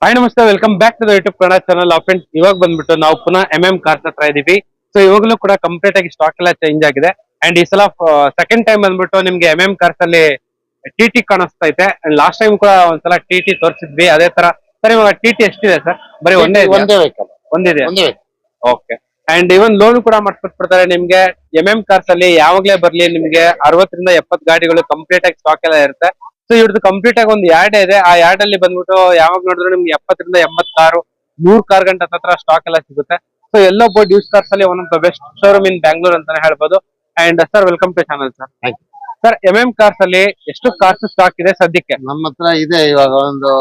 Hi ನಮಸ್ತೆ, welcome back to the YouTube Kannada channel. Friends, ಇವಾಗ ಬಂದ್ಬಿಟ್ಟು ನಾವು ಪುನಃ ಕಾರ್ಸ್ ಹತ್ರ ಇದೀವಿ. ಸೊ ಇವಾಗಲೂ ಕೂಡ ಕಂಪ್ಲೀಟ್ ಆಗಿ ಸ್ಟಾಕ್ ಎಲ್ಲ ಚೇಂಜ್ ಆಗಿದೆ. ಅಂಡ್ ಈ ಸಲ ಸೆಕೆಂಡ್ ಟೈಮ್ ಬಂದ್ಬಿಟ್ಟು ನಿಮ್ಗೆ ಕಾರ್ಸ್ ಅಲ್ಲಿ ಟಿ ಕಾಣಿಸ್ತೈತೆ. ಅಂಡ್ ಲಾಸ್ಟ್ ಟೈಮ್ ಕೂಡ ಒಂದ್ಸಲ ಟಿ ತೋರಿಸಿದ್ವಿ ಅದೇ ತರ. ಸರ್, ಇವಾಗ ಟಿ ಎಷ್ಟಿದೆ ಸರ್? ಬರೀ ಒಂದೇ ವೆಹಿಕಲ್ ಒಂದಿದೆ. ಒಂದೇ ಓಕೆ. ಅಂಡ್ ಇವನ್ ಲೋನ್ ಕೂಡ ಮಾಡ್ಕೊಟ್ಬಿಡ್ತಾರೆ ನಿಮ್ಗೆ. ಕಾರ್ಸ್ ಅಲ್ಲಿ ಯಾವಾಗ್ಲೇ ಬರ್ಲಿ ನಿಮ್ಗೆ 60 ರಿಂದ 70 ಗಾಡಿಗಳು ಕಂಪ್ಲೀಟ್ ಆಗಿ ಸ್ಟಾಕ್ ಎಲ್ಲ ಇರುತ್ತೆ. ಸೊ ಇವ್ರದ್ದು ಕಂಪ್ಲೀಟ್ ಆಗಿ ಒಂದು ಯಾರ್ಡ್ ಇದೆ. ಆ ಯಾರ್ಡ್ ಅಲ್ಲಿ ಬಂದ್ಬಿಟ್ಟು ಯಾವಾಗ ನೋಡಿದ್ರು ನಿಮ್ಗೆ 70 ರಿಂದ 80 ಕಾರು, 100 ಕಾರ್ ಗಂಟೆ ಹತ್ರ ಸ್ಟಾಕ್ ಎಲ್ಲ ಸಿಗುತ್ತೆ. So yellow board used cars ಅಲ್ಲಿ one of the best showroom in Bangalore ಅಂತಾನೆ ಹೇಳ್ಬೋದು. And sir, welcome to channel sir. Sir, cars ಅಲ್ಲಿ ಎಷ್ಟು ಕಾರ್ಸ್ ಸ್ಟಾಕ್ ಇದೆ ಸದ್ಯಕ್ಕೆ? ನಮ್ಮ ಹತ್ರ ಇದೆ ಇವಾಗ ಒಂದು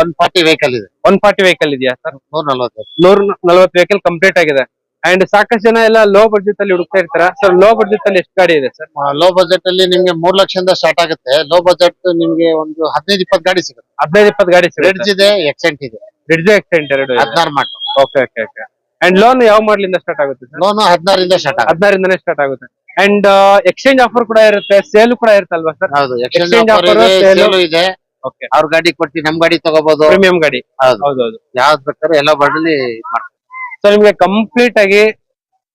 140 ವೆಹಿಕಲ್ ಇದೆ. 140 ವೆಹಿಕಲ್ ಇದೆಯಾ ಸರ್? 140 ವೆಹಿಕಲ್ ಕಂಪ್ಲೀಟ್ ಆಗಿದೆ. ಅಂಡ್ ಸಾಕಷ್ಟು ಜನ ಎಲ್ಲ ಲೋ ಬಡ್ಜೆಟ್ ಅಲ್ಲಿ ಹುಡುಕ್ತಾ ಇರ್ತಾರ. ಸರ್, ಲೋ ಬಡ್ಜೆಟ್ ಅಲ್ಲಿ ಎಷ್ಟು ಗಾಡಿ ಇದೆ ಸರ್? ಲೋ ಬಜೆಟ್ ಅಲ್ಲಿ ನಿಮ್ಗೆ 3 ಲಕ್ಷದಿಂದ ಸ್ಟಾರ್ಟ್ ಆಗುತ್ತೆ. ಲೋ ಬಜೆಟ್ ನಿಮ್ಗೆ ಒಂದು 15-20 ಗಾಡಿ ಸಿಗುತ್ತೆ. 15-20 ಗಾಡಿ ಬ್ರಿಡ್ಜ್ ಇದೆ, ಎಕ್ಸೆಂಟ್ ಇದೆ. ಬ್ರಿಡ್ಜ್ ಎಕ್ಸ್ಟೆಂಟ್ ಎರಡು 16 ಮಾಡಲು. Okay okay okay. And loan ಯಾವ ಮಾಡ್ಲಿಂದ ಸ್ಟಾರ್ಟ್ ಆಗುತ್ತೆ ಸರ್? ಲೋನ್ 16 ಸ್ಟಾರ್ಟ್ ಆಗುತ್ತೆ. 16 ಸ್ಟಾರ್ಟ್ ಆಗುತ್ತೆ. ಅಂಡ್ ಎಕ್ಸ್ಚೇಂಜ್ ಆಫರ್ ಕೂಡ ಇರುತ್ತೆ, ಸೇಲ್ ಕೂಡ ಇರುತ್ತಲ್ವಾ ಸರ್? ಹೌದು, Exchange exchange offer, offer sale. Sale ಇದೆ. ಓಕೆ. ಅವ್ರ ಗಾಡಿ ಕೊಟ್ಟು ನಮ್ ಗಾಡಿ ತಗೋಬಹುದು. ಪ್ರೀಮಿಯಂ ಗಾಡಿ. ಹೌದು, ಹೌದೌದು. ಯಾವ್ದು ಬೇಕಾದ್ರೆ ಎಲ್ಲ ಬಾಡಲಿ ಮಾಡ್ತಾರೆ. ಸೊ ನಿಮ್ಗೆ ಕಂಪ್ಲೀಟ್ ಆಗಿ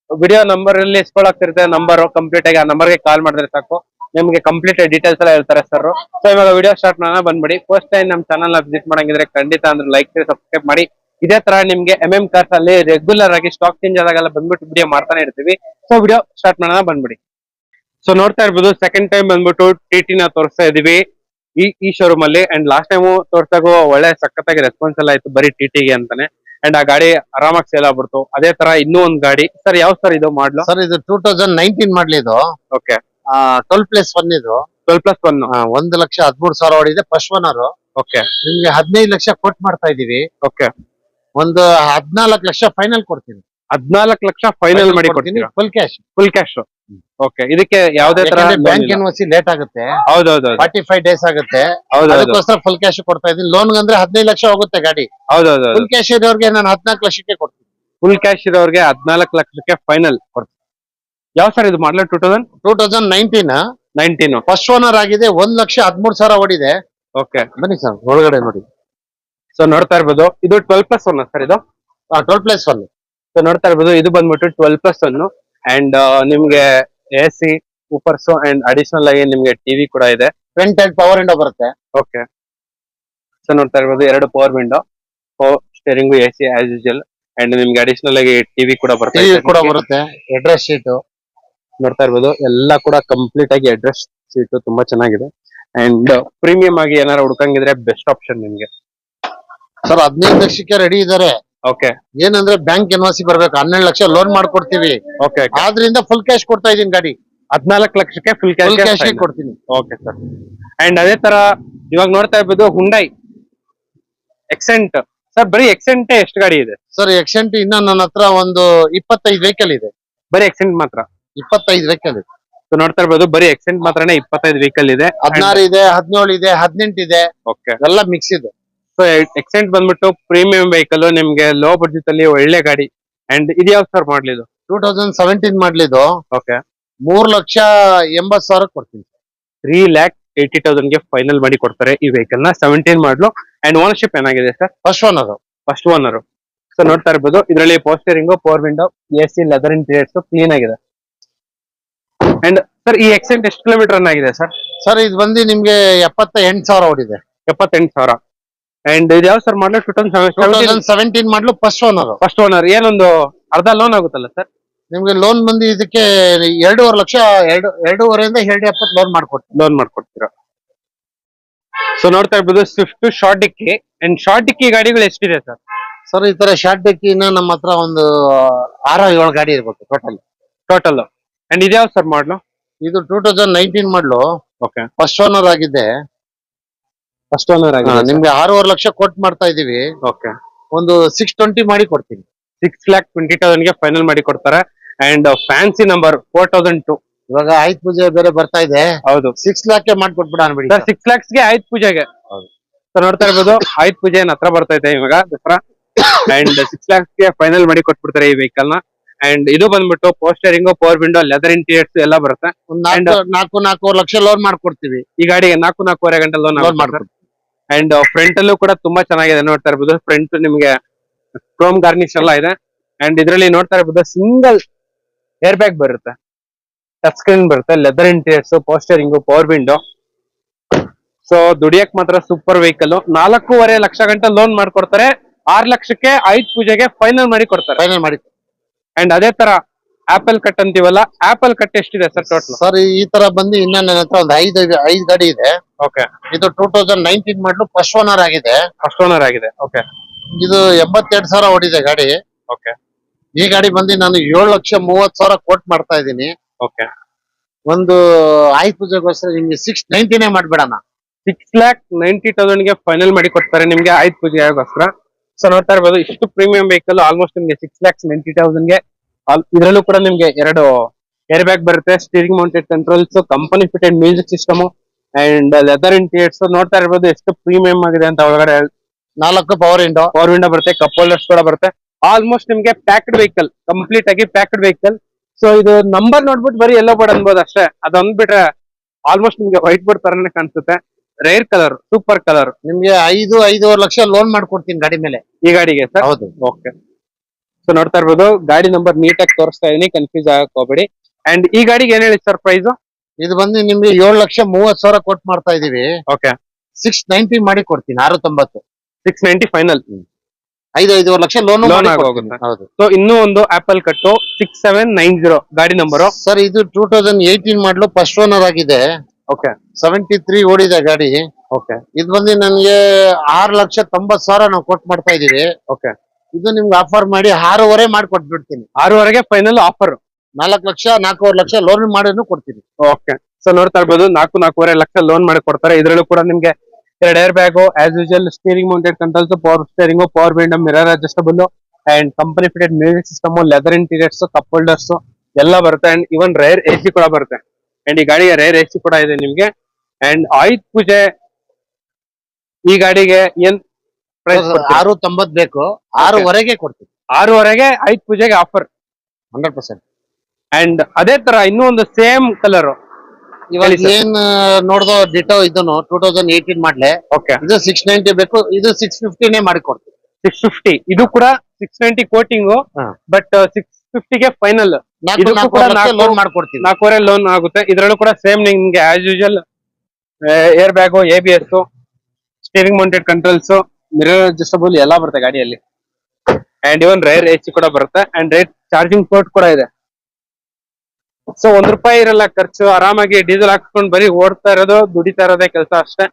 ವಿಡಿಯೋ ನಂಬರ್ ಅಲ್ಲಿ ಇಸ್ಕೊಳಕ್ತಿರುತ್ತೆ. ನಂಬರ್ ಕಂಪ್ಲೀಟ್ ಆಗಿ ಆ ನಂಬರ್ಗೆ ಕಾಲ್ ಮಾಡಿದ್ರೆ ಸಾಕು, ನಿಮ್ಗೆ ಕಂಪ್ಲೀಟ್ ಡೀಟೇಲ್ಸ್ ಎಲ್ಲ ಹೇಳ್ತಾರೆ ಸರ್. ಸೊ ಇವಾಗ ವಿಡಿಯೋ ಸ್ಟಾರ್ಟ್ ಮಾಡೋಣ, ಬಂದ್ಬಿಡಿ. ಫಸ್ಟ್ ಟೈಮ್ ನಮ್ಮ ಚಾನಲ್ ನ ವಿಸಿಟ್ ಮಾಡಂಗಿದ್ರೆ ಖಂಡಿತ ಅಂದ್ರೆ ಲೈಕ್ ಸಬ್ಸ್ಕ್ರೈಬ್ ಮಾಡಿ. ಇದೇ ತರ ನಿಮ್ಗೆ ಕಾರ್ಸ್ ಅಲ್ಲಿ ರೆಗ್ಯುಲರ್ ಆಗಿ ಸ್ಟಾಕ್ ಚೇಂಜ್ ಆದಾಗೆಲ್ಲ ಬಂದ್ಬಿಟ್ಟು ವಿಡಿಯೋ ಮಾಡ್ತಾನೆ ಇರ್ತೀವಿ. ಸೊ ವಿಡಿಯೋ ಸ್ಟಾರ್ಟ್ ಮಾಡೋಣ, ಬಂದ್ಬಿಡಿ. ಸೊ ನೋಡ್ತಾ ಇರ್ಬೋದು, ಸೆಕೆಂಡ್ ಟೈಮ್ ಬಂದ್ಬಿಟ್ಟು ಟಿಟಿನ ತೋರಿಸ್ತಾ ಇದೀವಿ ಈ ಶೋರೂಮ್ ಅಲ್ಲಿ. ಅಂಡ್ ಲಾಸ್ಟ್ ಟೈಮ್ ತೋರ್ಸಾಗು ಒಳ್ಳೆ ಸಖತ್ತಾಗಿ ರೆಸ್ಪಾನ್ಸ್ ಎಲ್ಲ ಆಯ್ತು ಬರೀ ಟಿಗೆ ಅಂತಾನೆ. ಅಂಡ್ ಆ ಗಾಡಿ ಆರಾಮಾಗಿ ಸೇಲ್ ಆಗ್ಬಿಡ್ತು. ಅದೇ ತರ ಇನ್ನೂ ಒಂದ್ ಗಾಡಿ. ಸರ್, ಯಾವ ಸರ್ ಇದು ಮಾಡ್ಲು? ಸರ್, ಇದು 2019 ಮಾಡ್ಲಿ ಇದು. ಓಕೆ. 12+1 ಇದು. 12+1. 1,13,000 ಓಡಿದೆ. First owner. ಓಕೆ. ನಿಮ್ಗೆ 15 ಲಕ್ಷ ಕೊಟ್ ಮಾಡ್ತಾ ಇದೀವಿ. ಓಕೆ. ಒಂದು 14 ಲಕ್ಷ ಫೈನಲ್ ಕೊಡ್ತೀನಿ. 14 ಲಕ್ಷ ಫೈನಲ್ ಮಾಡಿ ಕೊಡ್ತೀನಿ. Full cash. Full cash. Okay. ಇದಕ್ಕೆ ಯಾವ್ದೇ ತರ ಬ್ಯಾಂಕ್ ಎನ್ಒಸಿ ಲೇಟ್ ಆಗುತ್ತೆ. ಹೌದೌದು. 45 ಡೇಸ್ ಆಗುತ್ತೆ. ಹೌದೌದು. ಅದಕ್ಕೋಸ್ಕರ ಫುಲ್ ಕ್ಯಾಶ್ ಕೊಡ್ತಾ ಇದೀನಿ. ಲೋನ್ ಅಂದ್ರೆ 15 ಲಕ್ಷ ಹೋಗುತ್ತೆ ಗಾಡಿ. ಹೌದೌದು. ಫುಲ್ ಕ್ಯಾಶ್ ಇರೋರಿಗೆ ನಾನು 14 ಲಕ್ಷಕ್ಕೆ ಕೊಡ್ತೀನಿ. ಫುಲ್ ಕ್ಯಾಶ್ ಇರೋರಿಗೆ 14 ಲಕ್ಷಕ್ಕೆ ಫೈನಲ್ ಕೊಡ್ತೀನಿ. ಯಾವ ಸರ್ ಇದು ಮಾಡಲು? 2019 ಫಸ್ಟ್ ಓನರ್ ಆಗಿದೆ. 1,13,000 ಓಡಿದೆ. ಓಕೆ. ಬನ್ನಿ ಸರ್, ಒಳಗಡೆ ನೋಡಿ. ಸೊ ನೋಡ್ತಾ ಇರ್ಬೋದು, ಇದು 12+1 ಸರ್ ಇದು? 12+1. ಸೊ ನೋಡ್ತಾ ಇರ್ಬೋದು, ಇದು ಬಂದ್ಬಿಟ್ಟು 12+1. ಅಂಡ್ ನಿಮ್ಗೆ AC ಸೂಪರ್ಸ್ ಅಂಡ್ ಅಡಿಷನಲ್ ಆಗಿ ನಿಮ್ಗೆ ಟಿವಿ ಕೂಡ ಇದೆ. ಫ್ರಂಟ್ ಅಂಡ್ ಪವರ್ ವಿಂಡೋ ಬರುತ್ತೆ. ಓಕೆ. ಸೊ ನೋಡ್ತಾ ಇರ್ಬೋದು, 2 power window, steering, AC as usual. And ನಿಮ್ಗೆ ಅಡಿಷನಲ್ ಆಗಿ ಟಿವಿ ಕೂಡ ಬರುತ್ತೆ. ಅಡ್ರೆಸ್ ಶೀಟ್ ನೋಡ್ತಾ ಇರ್ಬೋದು, ಎಲ್ಲ ಕೂಡ ಕಂಪ್ಲೀಟ್ ಆಗಿ ಅಡ್ರೆಸ್ ಶೀಟ್ ತುಂಬಾ ಚೆನ್ನಾಗಿದೆ. ಅಂಡ್ ಪ್ರೀಮಿಯಂ ಆಗಿ ಏನಾರ ಹುಡ್ಕಂಗಿದ್ರೆ ಬೆಸ್ಟ್ ಆಪ್ಷನ್ ನಿಮ್ಗೆ. ಸರ್, 15 ಲಕ್ಷಕ್ಕೆ ರೆಡಿ ಇದಾರೆ. ಓಕೆ. ಏನಂದ್ರೆ ಬ್ಯಾಂಕ್ ಎನ್ಒಸಿ ಬರ್ಬೇಕು. 12 ಲಕ್ಷ ಲೋನ್ ಮಾಡ್ಕೊಡ್ತೀವಿ. ಓಕೆ. ಆದ್ರಿಂದ ಫುಲ್ ಕ್ಯಾಶ್ ಕೊಡ್ತಾ ಇದೀನಿ ಗಾಡಿ. 14 ಲಕ್ಷಕ್ಕೆ ಫುಲ್ ಕ್ಯಾಶ್ ಕೊಡ್ತೀನಿ. Okay sir. ಅಂಡ್ ಅದೇ ತರ ಇವಾಗ ನೋಡ್ತಾ ಇರ್ಬೋದು, ಹುಂಡೈ ಎಕ್ಸೆಂಟ್. ಸರ್, ಬರೀ ಎಕ್ಸೆಂಟ್ ಎಷ್ಟು ಗಾಡಿ ಇದೆ ಸರ್? ಎಕ್ಸೆಂಟ್ ಇನ್ನ ನನ್ನ ಹತ್ರ ಒಂದು 25 ವೆಹಿಕಲ್ ಇದೆ. ಬರೀ ಎಕ್ಸೆಂಟ್ ಮಾತ್ರ 25 ವೆಹಿಕಲ್ ಇದೆ. ಸೊ ನೋಡ್ತಾ ಇರ್ಬೋದು, ಬರೀ ಎಕ್ಸೆಂಟ್ ಮಾತ್ರನೇ 25 ವೆಹಿಕಲ್ ಇದೆ. 16 ಇದೆ, 17 ಇದೆ, 18 ಇದೆ. ಓಕೆ. ಎಲ್ಲ ಮಿಕ್ಸ್ ಇದೆ. ಸೊ ಎಕ್ಸೆಂಟ್ ಬಂದ್ಬಿಟ್ಟು ಪ್ರೀಮಿಯಂ ವೆಹಿಕಲ್, ನಿಮ್ಗೆ ಲೋ ಬಡ್ಜೆಟ್ ಅಲ್ಲಿ ಒಳ್ಳೆ ಗಾಡಿ. ಅಂಡ್ ಇದು ಯಾವ ಸರ್ ಮಾಡ್ಲಿದ್ದು? 2017 ಮಾಡ್ಲಿದ್ದು. ಓಕೆ. 3,80,000 ಕೊಡ್ತೀನಿ. 3,80,000 ಗೆ ಫೈನಲ್ ಮಾಡಿ ಕೊಡ್ತಾರೆ ಈ ವೆಹಿಕಲ್ ನ. 17 ಮಾಡ್ಲು. ಅಂಡ್ ಓನರ್ಶಿಪ್ ಏನಾಗಿದೆ ಸರ್? First owner. ಸೊ ನೋಡ್ತಾ ಇರ್ಬೋದು, ಇದರಲ್ಲಿ power steering, power window, AC, leather interiors clean ಆಗಿದೆ. ಅಂಡ್ ಸರ್, ಈ ಎಕ್ಸೆಂಟ್ ಎಷ್ಟು ಕಿಲೋಮೀಟರ್ ರನ್ ಆಗಿದೆ ಸರ್? ಸರ್, ಇದು ಬಂದು ನಿಮ್ಗೆ 78,000 ಓಡಿದೆ. 78,000. ಅಂಡ್ ಇದು ಯಾವ ಸರ್ ಮಾಡಲು? 2017 ಮಾಡ್ಲು. First owner. ಏನೊಂದು ಅರ್ಧ ಲೋನ್ ಆಗುತ್ತಲ್ಲ ಸರ್? ನಿಮ್ಗೆ ಲೋನ್ ಬಂದು ಇದಕ್ಕೆ 2.5 ಲಕ್ಷ, 2.5ರಿಂದ 2.70 ಲೋನ್ ಮಾಡ್ಕೊಡ್ತೀರಾ. ಸೊ ನೋಡ್ತಾ ಇರ್ಬೋದು, ಸ್ವಿಫ್ಟ್ ಶಾರ್ಟ್ ಡಿಕ್ಕಿ. ಅಂಡ್ ಶಾರ್ಟ್ ಡಿಕ್ಕಿ ಗಾಡಿಗಳು ಎಷ್ಟಿದೆ ಸರ್? ಸರ್, ಈ ತರ ಶಾರ್ಟ್ ಡಿಕ್ಕಿನ ನಮ್ಮ ಹತ್ರ ಒಂದು 6-7 ಗಾಡಿ ಇರ್ಬೇಕು ಟೋಟಲ್. ಅಂಡ್ ಇದ್ಯಾವ ಸರ್ ಮಾಡ್ಲು? ಇದು 2019 ಮಾಡ್ಲು. ಓಕೆ. ಫಸ್ಟ್ ಓನರ್ ಆಗಿದೆ. ನಿಮ್ಗೆ 6.5 ಲಕ್ಷ ಕೊಟ್ ಮಾಡ್ತಾ ಇದೀವಿ. ಓಕೆ. ಒಂದು 620 ಮಾಡಿ ಕೊಡ್ತೀನಿ. 6,20,000 ಗೆ ಫೈನಲ್ ಮಾಡಿ ಕೊಡ್ತಾರೆ. And fancy number 4002. ಇವಾಗ ಆಯ್ತ್ ಪೂಜೆ ಬೇರೆ ಬರ್ತಾ ಇದೆ. ಹೌದು. 6 ಲಾಖ್ ಮಾಡ್ಕೊಟ್ಬಿಡ ಅನ್ಬಿಡಿ ಸರ್. 6 lakhs ಗೆ ಆಯ್ತ್ ಪೂಜೆಗೆ. ಹೌದು. ಸೊ ನೋಡ್ತಾ ಇರ್ಬೋದು, ಆಯ್ತ್ ಪೂಜೆ ಹತ್ರ ಬರ್ತಾ ಇದೆ ಇವಾಗ ದಸರಾ. ಅಂಡ್ 6 lakhs ಗೆ ಫೈನಲ್ ಮಾಡಿ ಕೊಟ್ಬಿಡ್ತಾರೆ ಈ ವೆಹಿಕಲ್ ನ. ಅಂಡ್ ಇದು ಬಂದ್ಬಿಟ್ಟು ಪೋಸ್ಟರಿಂಗ್, ಪವರ್ ವಿಂಡೋ, ಲೆದರ್ ಇಂಟೀರಿಯರ್ಸ್ ಎಲ್ಲ ಬರುತ್ತೆ. 4.5 ಲಕ್ಷ ಲೋನ್ ಮಾಡ್ಕೊಡ್ತೀವಿ ಈ ಗಾಡಿಗೆ. 4.5 ಗಂಟೆ ಲೋನ್ ಮಾಡ್ಕೊಡ್ತೀವಿ. ಅಂಡ್ ಫ್ರಂಟ್ ಅಲ್ಲೂ ಕೂಡ ತುಂಬಾ ಚೆನ್ನಾಗಿದೆ ನೋಡ್ತಾ ಇರ್ಬೋದು. ಫ್ರಂಟ್ ನಿಮ್ಗೆ ಕ್ರೋಮ್ ಗಾರ್ನಿಶ್ ಎಲ್ಲ ಇದೆ. ಅಂಡ್ ಇದರಲ್ಲಿ ನೋಡ್ತಾ ಇರ್ಬೋದು ಸಿಂಗಲ್ ಏರ್ ಬ್ಯಾಗ್ ಬರುತ್ತೆ, ಟಚ್ ಸ್ಕ್ರೀನ್ ಬರುತ್ತೆ, leather interiors, power steering, power window. So ದುಡಿಯಕ್ ಮಾತ್ರ ಸೂಪರ್ ವೆಹಿಕಲ್. 4.5 ಲಕ್ಷ ಗಂಟೆ ಲೋನ್ ಮಾಡ್ಕೊಡ್ತಾರೆ. 6 ಲಕ್ಷಕ್ಕೆ ಆಯುಧ ಪೂಜೆಗೆ ಫೈನಲ್ ಮಾಡಿ ಕೊಡ್ತಾರೆ. ಫೈನಲ್ ಮಾಡಿ. ಅಂಡ್ ಅದೇ ತರ ಆಪಲ್ ಕಟ್ ಅಂತೀವಲ್ಲ, ಆಪಲ್ ಕಟ್ ಎಷ್ಟಿದೆ ಸರ್ ಟೋಟಲ್? ಸರ್ ಈ ತರ ಬಂದು ಇನ್ನ ನನ್ನ ಹತ್ರ ಒಂದು ಐದು ಗಾಡಿ ಇದೆ. ಓಕೆ, ಇದು 2019 ಮಾಡಲು ಫಸ್ಟ್ ಓನರ್ ಆಗಿದೆ. ಫಸ್ಟ್ ಓನರ್ ಆಗಿದೆ. ಓಕೆ, ಇದು 82,000 ಓಡಿದೆ ಗಾಡಿ. ಓಕೆ, ಈ ಗಾಡಿ ಬಂದು ನಾನು 7,30,000 ಕೋಟ್ ಮಾಡ್ತಾ ಇದ್ದೀನಿ. ಓಕೆ. ಒಂದು ಆಯುಧ ಪೂಜೆಗೋಸ್ಕರ ನಿಮ್ಗೆ 690 ಮಾಡ್ಬೇಡಣ. 6,90,000 ಗೆ ಫೈನಲ್ ಮಾಡಿ ಕೊಡ್ತಾರೆ ನಿಮ್ಗೆ ಆಯುಧ ಪೂಜೆಗೋಸ್ಕರ. ಸೊ ನೋಡ್ತಾ ಇರ್ಬೋದು ಇಷ್ಟು ಪ್ರೀಮಿಯಂ ವೆಹಿಕಲ್ ಆಲ್ಮೋಸ್ಟ್ ನಿಮ್ಗೆ 6,90,000 ಗೆ. ಇದರಲ್ಲೂ ಕೂಡ ನಿಮ್ಗೆ 2 ಏರ್ ಬ್ಯಾಗ್ ಬರುತ್ತೆ, steering mounted controls, company fitted music system and leather interiors. ನೋಡ್ತಾ ಇರ್ಬೋದು ಎಷ್ಟು ಪ್ರೀಮಿಯಂ ಆಗಿದೆ ಅಂತ. ಒಳಗಡೆ 4 ಪವರ್ ವಿಂಡೋ ಬರುತ್ತೆ, ಕಪ್ ಹೋಲ್ಡರ್ಸ್ ಕೂಡ ಬರುತ್ತೆ. ಆಲ್ಮೋಸ್ಟ್ ನಿಮ್ಗೆ ಪ್ಯಾಕ್ಡ್ ವೆಹಿಕಲ್, ಕಂಪ್ಲೀಟ್ ಆಗಿ ಪ್ಯಾಕ್ಡ್ ವೆಹಿಕಲ್. ಸೊ ಇದು ನಂಬರ್ ನೋಡ್ಬಿಟ್ಟು ಬರೀ ಎಲ್ಲೋ ಬೋರ್ಡ್ ಅನ್ಬೋದು ಅಷ್ಟೇ. ಅದೊಂದ್ ಬಿಟ್ರೆ ಆಲ್ಮೋಸ್ಟ್ ನಿಮ್ಗೆ ವೈಟ್ ಬೋರ್ಡ್ ತರನೇ ಕಾಣಿಸುತ್ತೆ. Rare colour, super colour. ನಿಮ್ಗೆ 5.5 ಲಕ್ಷ ಲೋನ್ ಮಾಡ್ಕೊಡ್ತೀನಿ ಗಾಡಿ ಮೇಲೆ. ಈ ಗಾಡಿಗೆ ಸರ್? ಹೌದು. ಓಕೆ. ಸೊ ನೋಡ್ತಾ ಇರ್ಬೋದು ಗಾಡಿ ನಂಬರ್ ನೀಟಾಗಿ ತೋರಿಸ್ತಾ ಇದೀನಿ, ಕನ್ಫ್ಯೂಸ್ ಆಗಕ್ ಹೋಗ್ಬೇಡಿ. ಅಂಡ್ ಈ ಗಾಡಿಗೆ ಏನ್ ಹೇಳಿ ಸರ್ ಪ್ರೈಸ್? ಇದು ಬಂದು ನಿಮ್ಗೆ 7,30,000 ಕೋಟ್ ಮಾಡ್ತಾ ಇದೀವಿ. ಓಕೆ, 690 ಮಾಡಿ ಕೊಡ್ತೀನಿ. 690. 690 ಫೈನಲ್. 5.5 ಲಕ್ಷ ಲೋನ್ ಆಗೋಗುತ್ತೆ. ಹೌದು. ಸೊ ಇನ್ನೂ ಒಂದು ಆಪಲ್ ಕಟ್ಟು 6790 ಗಾಡಿ ನಂಬರು. ಸರ್ ಇದು 2018 ಮಾಡಲು ಫಸ್ಟ್ ಓನರ್ ಆಗಿದೆ. ಓಕೆ, 73 ಓಡಿದೆ ಗಾಡಿ. ಓಕೆ. ಇದು ಬಂದು ನನಗೆ 6,90,000 ನಾವು ಕೊಟ್ ಮಾಡ್ತಾ ಇದೀವಿ. ಓಕೆ, ಇದು ನಿಮ್ಗೆ ಆಫರ್ ಮಾಡಿ 6.5 ಮಾಡಿ ಕೊಟ್ಬಿಡ್ತೀನಿ. 6.5ಗೆ ಫೈನಲ್ ಆಫರ್. 4,00,000 ಲಕ್ಷ ಲೋನ್ ಮಾಡಿನೂ ಕೊಡ್ತೀನಿ. ಓಕೆ. ಸೊ ನೋಡ್ತಾ ಇರ್ಬೋದು 4.5 ಲಕ್ಷ ಲೋನ್ ಮಾಡಿ ಕೊಡ್ತಾರೆ. ಇದರಲ್ಲೂ ಕೂಡ ನಿಮ್ಗೆ 2 air bag, as usual steering mounted controls, power steering, power window, mirror adjustable and company fitted music system, leather interiors, cup holders ಎಲ್ಲ ಬರುತ್ತೆ. ಅಂಡ್ ಇವನ್ ರೇರ್ ಎಸಿ ಕೂಡ ಬರುತ್ತೆ. ಅಂಡ್ ಈ ಗಾಡಿಗೆ ರೇರ್ ಎಸಿ ಕೂಡ ಇದೆ ನಿಮ್ಗೆ. ಅಂಡ್ ಆಯುಧ ಪೂಜೆ ಈ ಗಾಡಿಗೆ ಏನ್ ಪ್ರೈಸ್? 6.90 ಬೇಕು. 6.5 ಕೊಡ್ತೀನಿ. 6.5ಗೆ ಆಯುಧ ಪೂಜೆಗೆ ಆಫರ್ 100%. ಅಂಡ್ ಅದೇ ತರ ಇನ್ನೂ ಒಂದು ಸೇಮ್ ಕಲರ್ ಇವಾಗ ಏನ್ ನೋಡ್ದೋ ಡಿಟೋ ಇದನ್ನು 2018 ಮಾಡ್ಲೆ. ಓಕೆ, ಇದು 690 ಬೇಕು. ಇದು 650 ಮಾಡಿ ಕೊಡ್ತೀನಿ. 650. ಇದು ಕೂಡ 690 ಕೋಟಿಂಗು, ಬಟ್ 650ಗೆ ಫೈನಲ್. ಇದಕ್ಕೂ ಕೂಡ ಲೋನ್ ಮಾಡ್ಕೊಡ್ತೀನಿ. 4.5 ಲೋನ್ ಆಗುತ್ತೆ. ಇದರಲ್ಲೂ ಕೂಡ ಸೇಮ್ ನಿಮ್ಗೆ as usual air bag, ABS, steering mounted controls, mirror adjustable ಎಲ್ಲ ಬರುತ್ತೆ ಗಾಡಿಯಲ್ಲಿ. ಅಂಡ್ ಇವನ್ ರೇರ್ ಎಸಿ ಕೂಡ ಬರುತ್ತೆ. ಅಂಡ್ ರೇರ್ ಚಾರ್ಜಿಂಗ್ ಪೋರ್ಟ್ ಕೂಡ ಇದೆ. ಸೊ ₹1 ಇರಲ್ಲ ಖರ್ಚು. ಆರಾಮಾಗಿ ಡೀಸೆಲ್ ಹಾಕ್ಸ್ಕೊಂಡು ಬರೀ ಓಡ್ತಾ ಇರೋದು, ದುಡಿತಾ ಇರೋದೇ ಕೆಲಸ ಅಷ್ಟೇ.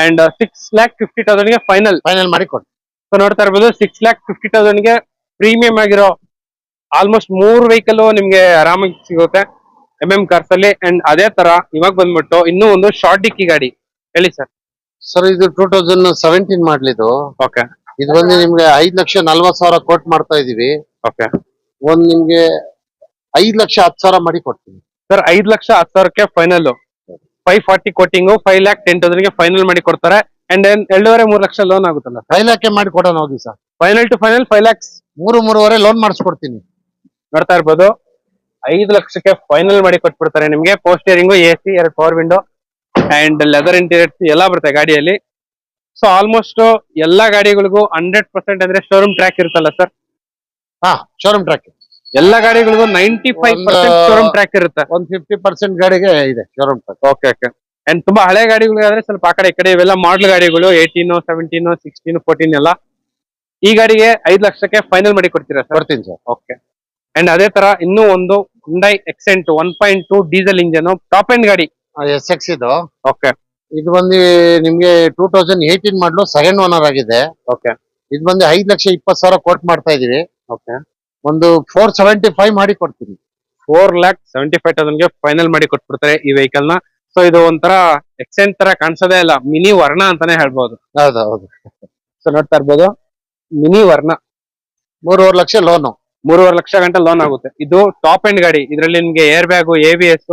ಅಂಡ್ 6,50,000ಗೆ ಫೈನಲ್ ಮಾಡಿ ಕೊಡ್ತೀನಿ. ಸೊ ನೋಡ್ತಾ ಇರ್ಬೋದು 6,50,000ಗೆ ಪ್ರೀಮಿಯಂ ಆಗಿರೋ ಆಲ್ಮೋಸ್ಟ್ 3 ವೆಹಿಕಲ್ ನಿಮ್ಗೆ ಆರಾಮಾಗಿ ಸಿಗುತ್ತೆ ಕಾರ್ಸ್ ಅಲ್ಲಿ. ಅಂಡ್ ಅದೇ ತರ ಇವಾಗ ಬಂದ್ಬಿಟ್ಟು ಇನ್ನೂ ಒಂದು ಶಾರ್ಟ್ ಡಿಕ್ಕಿ ಗಾಡಿ ಹೇಳಿ ಸರ್. ಸರ್ ಇದು 2017 ಮಾಡ್ಲಿದ್ದು. ಓಕೆ, ಇದು ಬಂದು ನಿಮ್ಗೆ 5,40,000 ಕೋಟ್ ಮಾಡ್ತಾ ಇದೀವಿ. ಓಕೆ. ಒಂದ್ ನಿಮ್ಗೆ 5,10,000 ಮಾಡಿ ಕೊಡ್ತೀನಿ ಸರ್. 5,10,000ಕ್ಕೆ ಫೈನಲ್. 540 ಕೋಟಿಂಗು, 5,10,000ಗೆ ಫೈನಲ್ ಮಾಡಿ ಕೊಡ್ತಾರೆ. ಅಂಡ್ 2.5-3 ಲಕ್ಷ ಲೋನ್ ಆಗುತ್ತಲ್ಲ? 5 ಲಕ್ಷ ಮಾಡಿ ಕೊಡೋಣ ಹೋಗಿ ಸರ್. Final to final 5 lakhs. 3.5 loan ಮಾಡಿಸ್ಕೊಡ್ತೀನಿ. ನೋಡ್ತಾ ಇರ್ಬೋದು 5 ಲಕ್ಷಕ್ಕೆ ಫೈನಲ್ ಮಾಡಿ ಕೊಟ್ಬಿಡ್ತಾರೆ ನಿಮ್ಗೆ. Power steering, AC, 2 power window and leather interiors ಎಲ್ಲ ಬರುತ್ತೆ ಗಾಡಿಯಲ್ಲಿ. ಸೊ ಆಲ್ಮೋಸ್ಟ್ ಎಲ್ಲಾ ಗಾಡಿಗಳಿಗೂ 100% ಅಂದ್ರೆ ಶೋರೂಮ್ ಟ್ರ್ಯಾಕ್ ಇರುತ್ತಲ್ಲ ಸರ್? Showroom track. ಎಲ್ಲಾ ಗಾಡಿಗಳಿಗೂ 95% ಶೋರೂಮ್ ಟ್ರ್ಯಾಕ್ ಇರುತ್ತೆ. ಒಂದು 50% ಗಾಡಿಗೆ ಇದೆ showroom track. Okay, okay. And ತುಂಬಾ ಹಳೆ ಗಾಡಿಗಳಾದ್ರೆ ಸ್ವಲ್ಪ ಆ ಕಡೆ ಈ ಕಡೆ, ಇವೆಲ್ಲ ಮಾಡಲ್ ಗಾಡಿಗಳು 18, 17, 16, 14 ಎಲ್ಲ. ಈ ಗಾಡಿಗೆ 5 ಲಕ್ಷಕ್ಕೆ ಫೈನಲ್ ಮಾಡಿ ಕೊಡ್ತೀರಾ ಸರ್? ಕೊಡ್ತೀನಿ ಸರ್. ಓಕೆ. ಅಂಡ್ ಅದೇ ತರ ಇನ್ನೂ ಒಂದು Hyundai Accent 1.2 diesel engine top end ಗಾಡಿ. SX ಇದು. ಓಕೆ. ಇದು ಬಂದು ನಿಮ್ಗೆ 2018 ಮಾಡಲು ಸೆಕೆಂಡ್ ಓನರ್ ಆಗಿದೆ. ಓಕೆ. ಇದು ಬಂದು 5,20,000 ಕೋಟ್ ಮಾಡ್ತಾ ಇದೀವಿ. ಓಕೆ. ಒಂದು 475 ಮಾಡಿ ಕೊಡ್ತೀನಿ. 4,75,000ಗೆ ಫೈನಲ್ ಮಾಡಿ ಕೊಟ್ಬಿಡ್ತಾರೆ ಈ ವೆಹಿಕಲ್ ನ. ಸೊ ಇದು ಒಂಥರ ಎಕ್ಸೆಂಟ್ ತರ ಕಾಣಿಸೋದೇ ಇಲ್ಲ, ಮಿನಿ ವರ್ಣ ಅಂತಾನೆ ಹೇಳ್ಬೋದು. ಹೌದು. ಸೊ ನೋಡ್ತಾ ಇರ್ಬೋದು ಮಿನಿ ವರ್ಣ. 3.5 ಲಕ್ಷ ಲೋನು. 3.5 ಲಕ್ಷ ಗಂಟೆ ಲೋನ್ ಆಗುತ್ತೆ. ಇದು ಟಾಪ್ ಎಂಡ್ ಗಾಡಿ. ಇದರಲ್ಲಿ ನಿಮ್ಗೆ air bag, ABS,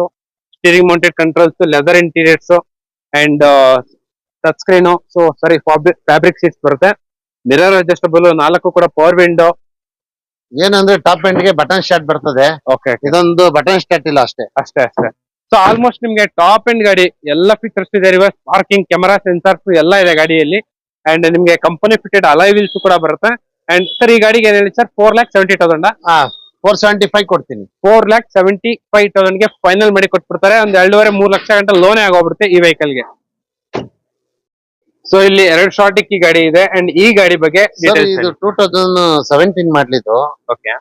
steering mounted controls, leather interiors and touch screen. So sorry, fabric seats ಬರುತ್ತೆ. ಮಿರರ್ ಅಡ್ಜಸ್ಟಬಲ್, 4 ಕೂಡ ಪವರ್ ವಿಂಡೋ. ಏನಂದ್ರೆ ಟಾಪ್ ಎಂಡ್ ಗೆ ಬಟನ್ ಸ್ಟಾರ್ಟ್ ಬರ್ತದೆ. ಓಕೆ. ಇದೊಂದು ಬಟನ್ ಸ್ಟಾರ್ಟ್ ಇಲ್ಲ ಅಷ್ಟೇ. ಅಷ್ಟೇ. ಸೊ ಆಲ್ಮೋಸ್ಟ್ ನಿಮ್ಗೆ ಟಾಪ್ ಎಂಡ್ ಗಾಡಿ ಎಲ್ಲ ಫೀಚರ್ಸ್ ಇದೆ. ರಿವರ್ಸ್ ಪಾರ್ಕಿಂಗ್, ಕ್ಯಾಮೆರಾ, ಸೆನ್ಸಾರ್ಸ್ ಎಲ್ಲ ಇದೆ ಗಾಡಿಯಲ್ಲಿ. ಅಂಡ್ ನಿಮ್ಗೆ ಕಂಪನಿ ಫಿಟೆಡ್ ಅಲಾಯ್ ವೀಲ್ಸ್ ಕೂಡ ಬರುತ್ತೆ. ಅಂಡ್ ಸರ್ ಈ ಗಾಡಿಗೆ ಏನ್ ಹೇಳಿ ಸರ್ 4,70,000 475 ಕೊಡ್ತೀನಿ. 4,75,000 ಗೆ ಫೈನಲ್ ಮಾಡಿ ಕೊಟ್ಬಿಡ್ತಾರೆ. ಒಂದ್ 2.5-3 ಲಕ್ಷ ಗಂಟೆ ಲೋನೇ ಆಗೋಗ್ಬಿಡುತ್ತೆ ಈ ವೆಹಿಕಲ್ ಗೆ. ಸೊ ಇಲ್ಲಿ 2 ಶಾರ್ಟ್ ಡಿಕ್ಕಿ ಗಾಡಿ ಇದೆ. ಅಂಡ್ ಈ ಗಾಡಿ ಬಗ್ಗೆ ಸರ್ ಇದು 2017 ಮಾಡ್ಲಿದ್ದು. ಓಕೆ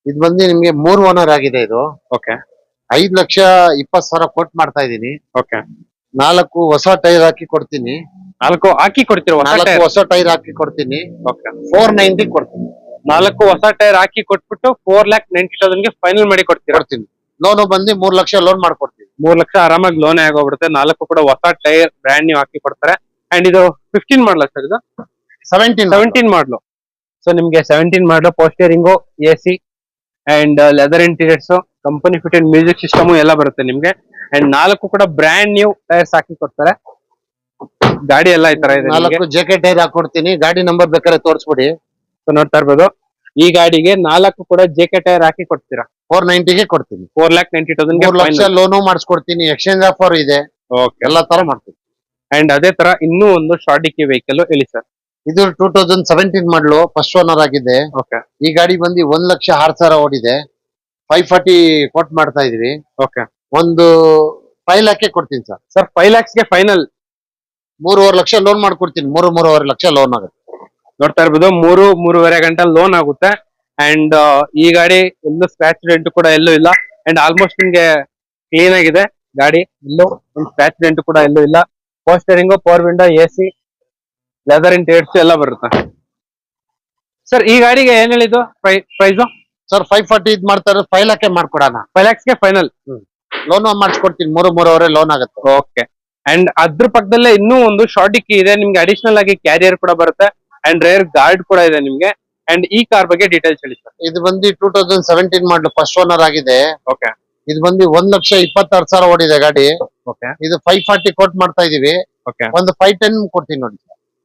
ಇದು ಬಂದು ನಿಮ್ಗೆ 3 ಓನರ್ ಆಗಿದೆ. ಇದು ಓಕೆ 5,20,000 ಕೋಟ್ ಮಾಡ್ತಾ ಇದೀನಿ. ಓಕೆ 4 ಹೊಸ ಟೈರ್ ಹಾಕಿ ಕೊಡ್ತೀನಿ. 4 ಹಾಕಿ ಕೊಡ್ತೀರಾ? 4 ಹೊಸ ಟೈರ್ ಹಾಕಿ ಕೊಡ್ತೀನಿ. ಓಕೆ 490 ಕೊಡ್ತೀನಿ. 4 ಹೊಸ ಟೈರ್ ಹಾಕಿ ಕೊಟ್ಬಿಟ್ಟು 4,90,000 ಗೆ ಫೈನಲ್ ಮಾಡಿ ಕೊಡ್ತೀರಾ? ಕೊಡ್ತೀನಿ. ಲೋನು ಬಂದು 3 ಲಕ್ಷ ಲೋನ್ ಮಾಡ್ಕೊಡ್ತೀನಿ. 3 ಲಕ್ಷ ಆರಾಮಾಗಿ ಲೋನ್ ಆಗೋಗ್ಬಿಡುತ್ತೆ. 4 ಕೂಡ ಹೊಸ ಟೈರ್ ಬ್ರ್ಯಾಂಡ್ ನ್ಯೂ ಹಾಕಿ ಕೊಡ್ತಾರೆ. ಅಂಡ್ ಇದು 15 ಮಾಡಲ ಸರ್? ಇದು 17 ಮಾಡಲು. ಸೊ ನಿಮ್ಗೆ 17 ಮಾಡಲು ಪೋಸ್ಟರಿಂಗು, AC and leather interiors, company fitted music system ಎಲ್ಲ ಬರುತ್ತೆ ನಿಮ್ಗೆ. ಅಂಡ್ 4 ಕೂಡ ಬ್ರ್ಯಾಂಡ್ ನ್ಯೂ ಟೈರ್ಸ್ ಹಾಕಿ ಕೊಡ್ತಾರೆ. ಗಾಡಿ ಎಲ್ಲ ಈ ತರ ಇದೆ. 4 ಜೆಕೆ ಟೈರ್ ಹಾಕೊಡ್ತೀನಿ. ಗಾಡಿ ನಂಬರ್ ಬೇಕಾದ್ರೆ ತೋರಿಸ್ಬಿಡಿ. ಸೊ ನೋಡ್ತಾ ಇರ್ಬೋದು ಈ ಗಾಡಿಗೆ 4 ಕೂಡ ಜೆಕೆ ಟೈರ್ ಹಾಕಿ ಕೊಡ್ತೀರಾ? 490 ಗೆ ಕೊಡ್ತೀನಿ. 4,90,000 3 ಲಕ್ಷ ಲೋನು ಮಾಡಿಸ್ಕೊಡ್ತೀನಿ. ಎಕ್ಸ್ಚೇಂಜ್ ಆಫರ್ ಇದೆ. ಓಕೆ ಎಲ್ಲಾ ತರ ಮಾಡ್ತೀನಿ. ಅಂಡ್ ಅದೇ ತರ ಇನ್ನೂ ಒಂದು ಶಾರ್ಟ್ ಡಿಕ್ಕಿ ವೆಹಿಕಲ್ ಹೇಳಿ ಸರ್. ಇದು 2017 ಮಾಡಲು ಫಸ್ಟ್ ಓನರ್ ಆಗಿದೆ. ಓಕೆ ಈ ಗಾಡಿ ಬಂದು 1,06,000 ಓಡಿದೆ. 540 ಕೋಟ್ ಮಾಡ್ತಾ ಇದೀವಿ. ಓಕೆ ಒಂದು 5 ಲಕ್ಷ ಕೊಡ್ತೀನಿ ಸರ್. ಸರ್ 5 lakhs ಗೆ ಫೈನಲ್ 3.5 ಲಕ್ಷ ಲೋನ್ ಮಾಡ್ಕೊಡ್ತೀನಿ. 3.5 ಲಕ್ಷ ಲೋನ್ ಆಗುತ್ತೆ. ನೋಡ್ತಾ ಇರ್ಬೋದು 3-3.5 ಗಂಟೆ ಲೋನ್ ಆಗುತ್ತೆ. ಅಂಡ್ ಈ ಗಾಡಿ ಎಲ್ಲೂ ಸ್ಕ್ರಾಚ್ ಡೆಂಟ್ ಕೂಡ ಎಲ್ಲೂ ಇಲ್ಲ. ಅಂಡ್ ಆಲ್ಮೋಸ್ಟ್ ನಿಮ್ಗೆ ಕ್ಲೀನ್ ಆಗಿದೆ ಗಾಡಿ. ಎಲ್ಲೂ ಒಂದು ಸ್ಕ್ರಾಚ್ ಡೆಂಟ್ ಕೂಡ ಎಲ್ಲೂ ಇಲ್ಲ. Power steering, power window, AC, leather interiors ಎಲ್ಲ ಬರುತ್ತೆ. ಸರ್ ಈ ಗಾಡಿಗೆ ಏನ್ ಹೇಳಿದ್ದು ಪ್ರೈಸ್? ಸರ್ 540 ಇದ್ ಮಾಡ್ತಾರೆ. 5 ಲಕ್ಷ ಮಾಡ್ಕೊಡೋಣ. 5 lakhs ಗೆ ಫೈನಲ್ ಲೋನ್ ಮಾಡಿಸ್ಕೊಡ್ತೀನಿ. 3.5 ಲೋನ್ ಆಗುತ್ತೆ. ಓಕೆ ಅಂಡ್ ಅದ್ರ ಪಕ್ಕದಲ್ಲೇ ಇನ್ನೂ ಒಂದು ಶಾರ್ಟ್ ಡಿಕ್ಕಿ ಇದೆ ನಿಮ್ಗೆ. ಅಡಿಷನಲ್ ಆಗಿ ಕ್ಯಾರಿಯರ್ ಕೂಡ ಬರುತ್ತೆ. ಅಂಡ್ ರೇರ್ ಗಾರ್ಡ್ ಕೂಡ ಇದೆ ನಿಮ್ಗೆ. ಅಂಡ್ ಈ ಕಾರ್ ಬಗ್ಗೆ ಡೀಟೇಲ್ಸ್ ಹೇಳಿ ಸರ್. ಇದು ಬಂದು 2017 ಮಾಡಲು ಫಸ್ಟ್ ಓನರ್ ಆಗಿದೆ. ಓಕೆ ಇದು ಬಂದು 1,26,000 ಓಡಿದೆ ಗಾಡಿ. ಓಕೆ ಇದು 540 ಕೋಟ್ ಮಾಡ್ತಾ ಇದೀವಿ. ಓಕೆ ಒಂದು 510 ಕೊಡ್ತೀನಿ ನೋಡಿ.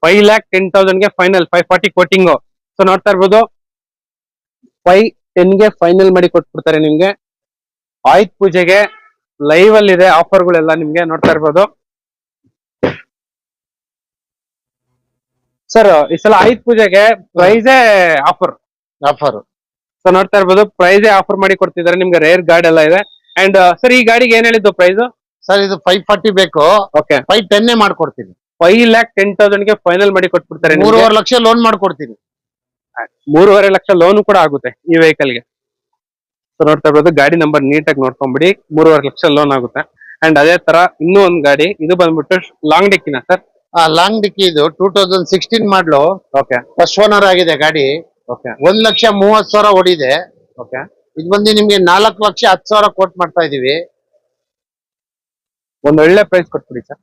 5,10,000 ಗೆ ಫೈನಲ್ 540 ಕೋಟಿಂಗು. ಸೊ ನೋಡ್ತಾ ಇರ್ಬೋದು 510 ಗೆ ಫೈನಲ್ ಮಾಡಿ ಕೊಟ್ಬಿಡ್ತಾರೆ ನಿಮ್ಗೆ. ಆಯುಧ್ ಪೂಜೆಗೆ ಲೈವ್ ಅಲ್ಲಿ ಇದೆ ಆಫರ್ಗಳೆಲ್ಲ ನಿಮ್ಗೆ. ನೋಡ್ತಾ ಇರ್ಬೋದು ಸರ್ ಈ ಸಲ ಆಯುಧ್ ಪೂಜೆಗೆ ಪ್ರೈಸೇ ಆಫರ್. ಸೊ ನೋಡ್ತಾ ಇರ್ಬೋದು ಪ್ರೈಸೇ ಆಫರ್ ಮಾಡಿ ಕೊಡ್ತಿದ್ದಾರೆ ನಿಮ್ಗೆ. ರೇರ್ ಗಾರ್ಡ್ ಎಲ್ಲ ಇದೆ. ಅಂಡ್ ಸರ್ ಈ ಗಾಡಿಗೆ ಏನ್ ಹೇಳಿದ್ದು ಪ್ರೈಸ್? ಸರ್ ಇದು 540 ಬೇಕು. ಓಕೆ 510 ಮಾಡ್ಕೊಡ್ತೀನಿ. 5,10,000 ಗೆ ಫೈನಲ್ ಮಾಡಿ ಕೊಟ್ಬಿಡ್ತಾರೆ. 3.5 ಲಕ್ಷ ಲೋನ್ ಮಾಡ್ಕೊಡ್ತೀನಿ. 3.5 ಲಕ್ಷ ಲೋನ್ ಕೂಡ ಆಗುತ್ತೆ ಈ ವೆಹಿಕಲ್ ಗೆ. ಸೊ ನೋಡ್ತಾ ಇರ್ಬೋದು ಗಾಡಿ ನಂಬರ್ ನೀಟಾಗಿ ನೋಡ್ಕೊಂಡ್ಬಿಡಿ. 3.5 ಲಕ್ಷ ಲೋನ್ ಆಗುತ್ತೆ. ಅಂಡ್ ಅದೇ ತರ ಇನ್ನೂ ಒಂದು ಗಾಡಿ, ಇದು ಬಂದ್ಬಿಟ್ಟು ಲಾಂಗ್ ಡಿಕ್ಕಿನ ಸರ್? ಲಾಂಗ್ ಡಿಕ್ಕಿ. ಇದು 2016 ಮಾಡಲು. ಓಕೆ ಫಸ್ಟ್ ಓನರ್ ಆಗಿದೆ ಗಾಡಿ. ಓಕೆ 1,30,000 ಓಡಿದೆ. ಓಕೆ ಇದು ಬಂದು ನಿಮ್ಗೆ 4,10,000 ಕೋಟ್ ಮಾಡ್ತಾ ಇದೀವಿ. ಒಂದು ಒಳ್ಳೆ ಪ್ರೈಸ್ ಕೊಟ್ಬಿಡಿ ಸರ್.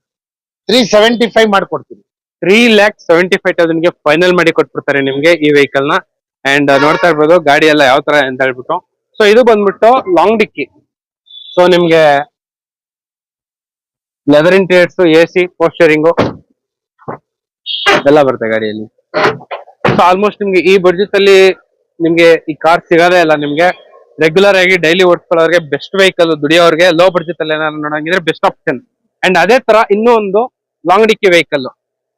375 ಮಾಡ್ಕೊಡ್ತೀನಿ. 3,75,000 ಗೆ ಫೈನಲ್ ಮಾಡಿ ಕೊಟ್ಬಿಡ್ತಾರೆ ನಿಮ್ಗೆ ಈ ವೆಹಿಕಲ್ ನ. ಅಂಡ್ ನೋಡ್ತಾ ಇರ್ಬೋದು ಗಾಡಿ ಎಲ್ಲ ಯಾವ ತರ ಅಂತ ಹೇಳ್ಬಿಟ್ಟು. ಸೊ ಇದು ಬಂದ್ಬಿಟ್ಟು ಲಾಂಗ್ ಡಿಕ್ಕಿ. ಸೊ ನಿಮ್ಗೆ ಲೆದರ್ ಇಂಟೀರಿಯರ್ಸ್, AC, ಪೋಸ್ಟರಿಂಗು ಎಲ್ಲ ಬರುತ್ತೆ ಗಾಡಿಯಲ್ಲಿ. ಸೊ ಆಲ್ಮೋಸ್ಟ್ ನಿಮ್ಗೆ ಈ ಬಡ್ಜೆಟ್ ಅಲ್ಲಿ ನಿಮ್ಗೆ ಈ ಕಾರ್ ಸಿಗೋದೇ ಇಲ್ಲ ನಿಮ್ಗೆ. ರೆಗ್ಯುಲರ್ ಆಗಿ ಡೈಲಿ ಓಡಿಸ್ಕೊಳ್ಳೋರಿಗೆ ಬೆಸ್ಟ್ ವೆಹಿಕಲ್, ದುಡಿಯೋರಿಗೆ ಲೋ ಬಡ್ಜೆಟ್ ಅಲ್ಲಿ ಏನಾದ್ರು ನೋಡಂಗಿದ್ರೆ ಬೆಸ್ಟ್ ಆಪ್ಷನ್. ಅಂಡ್ ಅದೇ ತರ ಇನ್ನೂ ಒಂದು ಲಾಂಗ್ ಡಿಕ್ಕಿ ವೆಹಿಕಲ್